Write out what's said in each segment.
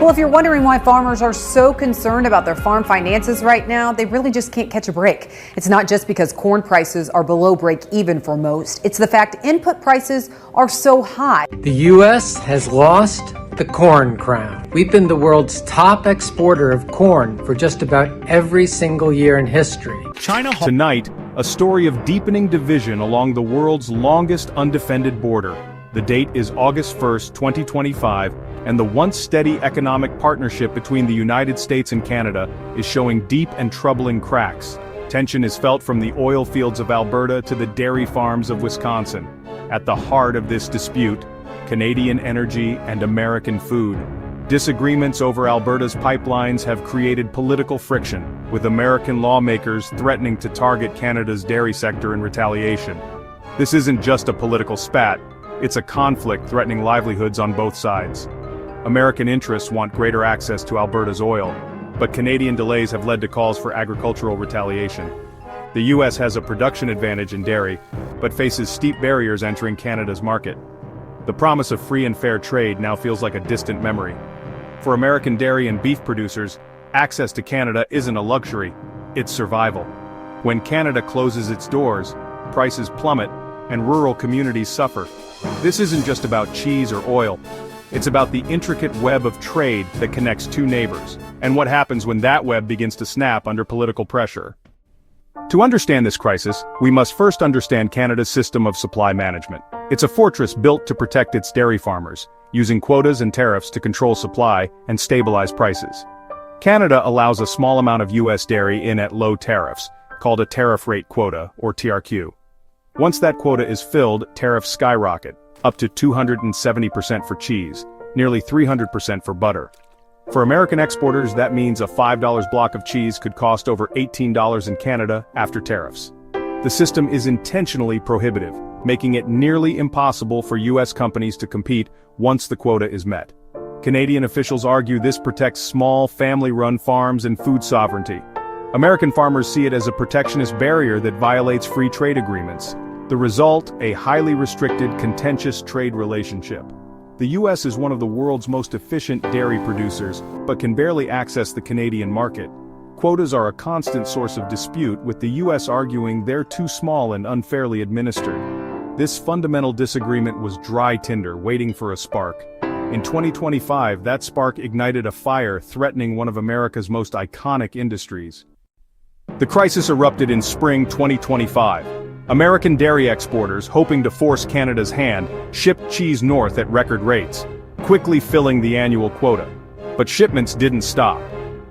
Well, if you're wondering why farmers are so concerned about their farm finances right now, they really just can't catch a break. It's not just because corn prices are below break even for most. It's the fact input prices are so high. The U.S. has lost the corn crown. We've been the world's top exporter of corn for just about every single year in history. Tonight, a story of deepening division along the world's longest undefended border. The date is August 1st, 2025, and the once steady economic partnership between the United States and Canada is showing deep and troubling cracks. Tension is felt from the oil fields of Alberta to the dairy farms of Wisconsin. At the heart of this dispute, Canadian energy and American food. Disagreements over Alberta's pipelines have created political friction, with American lawmakers threatening to target Canada's dairy sector in retaliation. This isn't just a political spat, it's a conflict threatening livelihoods on both sides. American interests want greater access to Alberta's oil, but Canadian delays have led to calls for agricultural retaliation. The U.S. has a production advantage in dairy, but faces steep barriers entering Canada's market. The promise of free and fair trade now feels like a distant memory. For American dairy and beef producers, access to Canada isn't a luxury, it's survival. When Canada closes its doors, prices plummet, and rural communities suffer. This isn't just about cheese or oil. It's about the intricate web of trade that connects two neighbors, and what happens when that web begins to snap under political pressure. To understand this crisis, we must first understand Canada's system of supply management. It's a fortress built to protect its dairy farmers, using quotas and tariffs to control supply and stabilize prices. Canada allows a small amount of U.S. dairy in at low tariffs, called a tariff rate quota, or TRQ. Once that quota is filled, tariffs skyrocket, up to 270% for cheese, nearly 300% for butter. For American exporters, that means a $5 block of cheese could cost over $18 in Canada after tariffs. The system is intentionally prohibitive, making it nearly impossible for U.S. companies to compete once the quota is met. Canadian officials argue this protects small, family-run farms and food sovereignty. American farmers see it as a protectionist barrier that violates free trade agreements. The result, a highly restricted, contentious trade relationship. The U.S. is one of the world's most efficient dairy producers, but can barely access the Canadian market. Quotas are a constant source of dispute, with the U.S. arguing they're too small and unfairly administered. This fundamental disagreement was dry tinder waiting for a spark. In 2025, that spark ignited a fire threatening one of America's most iconic industries. The crisis erupted in spring 2025. American dairy exporters, hoping to force Canada's hand, shipped cheese north at record rates, quickly filling the annual quota. But shipments didn't stop.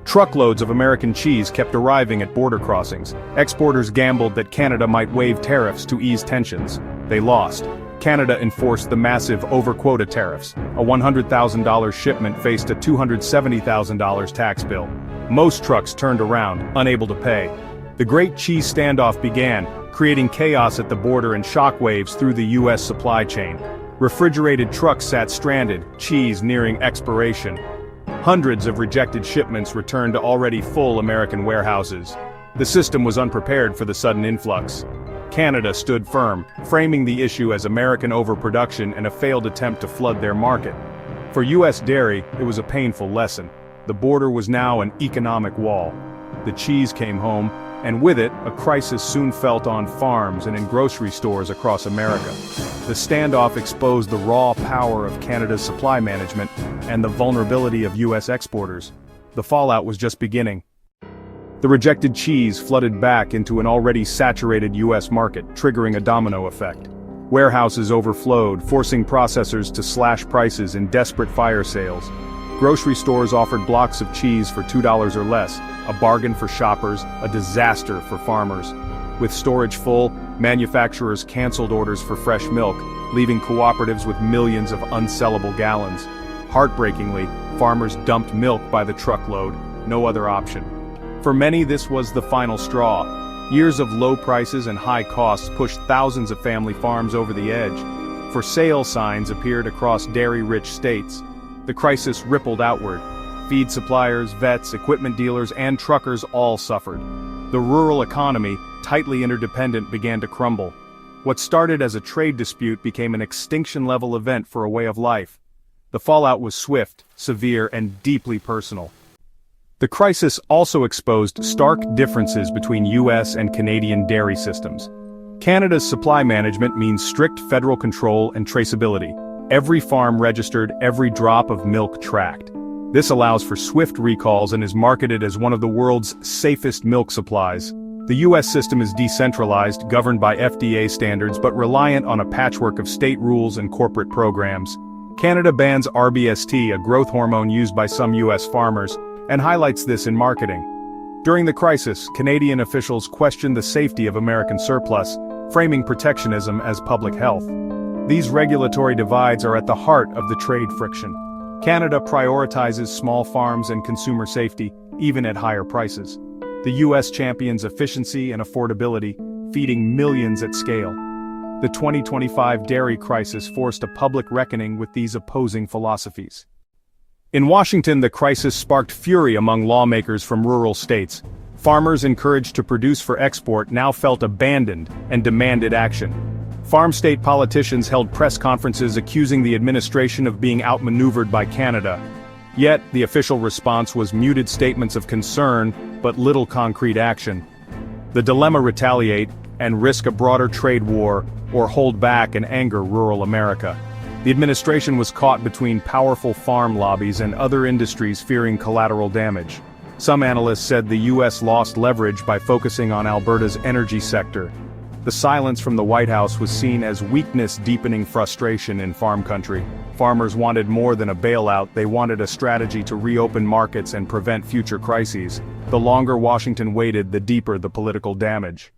Truckloads of American cheese kept arriving at border crossings. Exporters gambled that Canada might waive tariffs to ease tensions. They lost. Canada enforced the massive over-quota tariffs. A $100,000 shipment faced a $270,000 tax bill. Most trucks turned around, unable to pay. The Great Cheese Standoff began, creating chaos at the border and shockwaves through the U.S. supply chain. Refrigerated trucks sat stranded, cheese nearing expiration. Hundreds of rejected shipments returned to already full American warehouses. The system was unprepared for the sudden influx. Canada stood firm, framing the issue as American overproduction and a failed attempt to flood their market. For U.S. dairy, it was a painful lesson. The border was now an economic wall. The cheese came home, and with it, a crisis soon felt on farms and in grocery stores across America. The standoff exposed the raw power of Canada's supply management and the vulnerability of U.S. exporters. The fallout was just beginning. The rejected cheese flooded back into an already saturated U.S. market, triggering a domino effect. Warehouses overflowed, forcing processors to slash prices in desperate fire sales. Grocery stores offered blocks of cheese for $2 or less, a bargain for shoppers, a disaster for farmers. With storage full, manufacturers canceled orders for fresh milk, leaving cooperatives with millions of unsellable gallons. Heartbreakingly, farmers dumped milk by the truckload, no other option. For many, this was the final straw. Years of low prices and high costs pushed thousands of family farms over the edge. For sale signs appeared across dairy-rich states. The crisis rippled outward. Feed suppliers, vets, equipment dealers, and truckers all suffered. The rural economy, tightly interdependent, began to crumble. What started as a trade dispute became an extinction-level event for a way of life. The fallout was swift, severe, and deeply personal. The crisis also exposed stark differences between U.S. and Canadian dairy systems. Canada's supply management means strict federal control and traceability. Every farm registered, every drop of milk tracked. This allows for swift recalls and is marketed as one of the world's safest milk supplies. The U.S. system is decentralized, governed by FDA standards, but reliant on a patchwork of state rules and corporate programs. Canada bans RBST, a growth hormone used by some U.S. farmers, and highlights this in marketing. During the crisis, Canadian officials questioned the safety of American surplus, framing protectionism as public health. These regulatory divides are at the heart of the trade friction. Canada prioritizes small farms and consumer safety, even at higher prices. The U.S. champions efficiency and affordability, feeding millions at scale. The 2025 dairy crisis forced a public reckoning with these opposing philosophies. In Washington, the crisis sparked fury among lawmakers from rural states. Farmers encouraged to produce for export now felt abandoned and demanded action. Farm state politicians held press conferences accusing the administration of being outmaneuvered by Canada. Yet, the official response was muted statements of concern, but little concrete action. The dilemma: retaliate and risk a broader trade war, or hold back and anger rural America. The administration was caught between powerful farm lobbies and other industries fearing collateral damage. Some analysts said the U.S. lost leverage by focusing on Alberta's energy sector. The silence from the White House was seen as weakness, deepening frustration in farm country. Farmers wanted more than a bailout, they wanted a strategy to reopen markets and prevent future crises. The longer Washington waited, the deeper the political damage.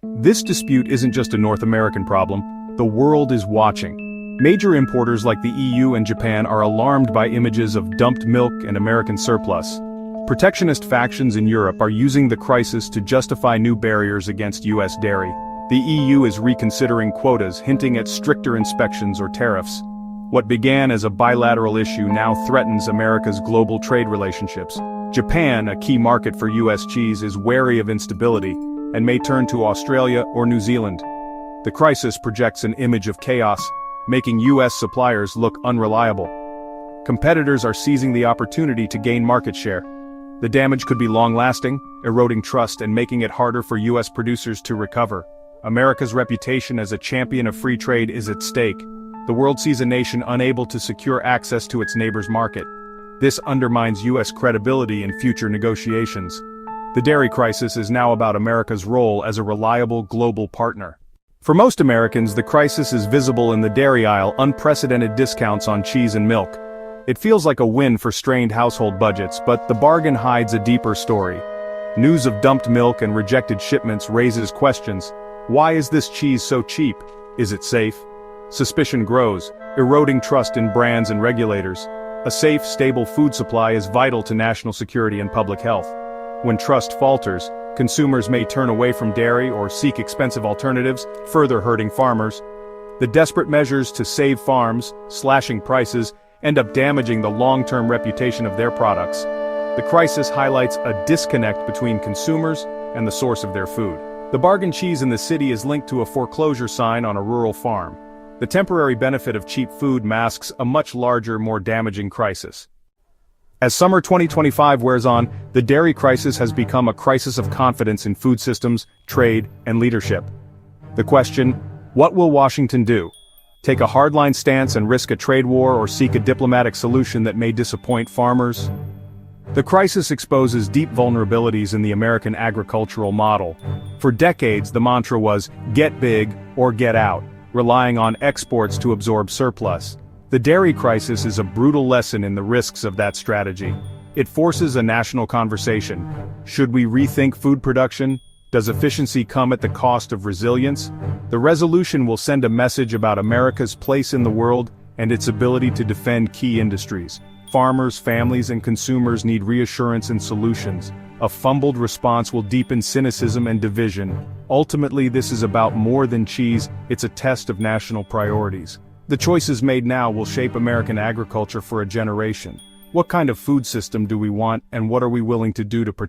This dispute isn't just a North American problem, the world is watching. Major importers like the EU and Japan are alarmed by images of dumped milk and American surplus. Protectionist factions in Europe are using the crisis to justify new barriers against U.S. dairy. The EU is reconsidering quotas, hinting at stricter inspections or tariffs. What began as a bilateral issue now threatens America's global trade relationships. Japan, a key market for U.S. cheese, is wary of instability and may turn to Australia or New Zealand. The crisis projects an image of chaos, making U.S. suppliers look unreliable. Competitors are seizing the opportunity to gain market share. The damage could be long-lasting, eroding trust and making it harder for U.S. producers to recover. America's reputation as a champion of free trade is at stake. The world sees a nation unable to secure access to its neighbor's market. This undermines U.S. credibility in future negotiations. The dairy crisis is now about America's role as a reliable global partner. For most Americans, the crisis is visible in the dairy aisle: unprecedented discounts on cheese and milk. It feels like a win for strained household budgets, but the bargain hides a deeper story. News of dumped milk and rejected shipments raises questions. Why is this cheese so cheap? Is it safe? Suspicion grows, eroding trust in brands and regulators. A safe, stable food supply is vital to national security and public health. When trust falters, consumers may turn away from dairy or seek expensive alternatives, further hurting farmers. The desperate measures to save farms, slashing prices, end up damaging the long-term reputation of their products. The crisis highlights a disconnect between consumers and the source of their food. The bargain cheese in the city is linked to a foreclosure sign on a rural farm. The temporary benefit of cheap food masks a much larger, more damaging crisis. As summer 2025 wears on, the dairy crisis has become a crisis of confidence in food systems, trade, and leadership. The question: what will Washington do? Take a hardline stance and risk a trade war, or seek a diplomatic solution that may disappoint farmers? The crisis exposes deep vulnerabilities in the American agricultural model. For decades, the mantra was, get big or get out, relying on exports to absorb surplus. The dairy crisis is a brutal lesson in the risks of that strategy. It forces a national conversation. Should we rethink food production? Does efficiency come at the cost of resilience? The resolution will send a message about America's place in the world and its ability to defend key industries. Farmers, families, and consumers need reassurance and solutions. A fumbled response will deepen cynicism and division. Ultimately, this is about more than cheese, it's a test of national priorities. The choices made now will shape American agriculture for a generation. What kind of food system do we want, and what are we willing to do to protect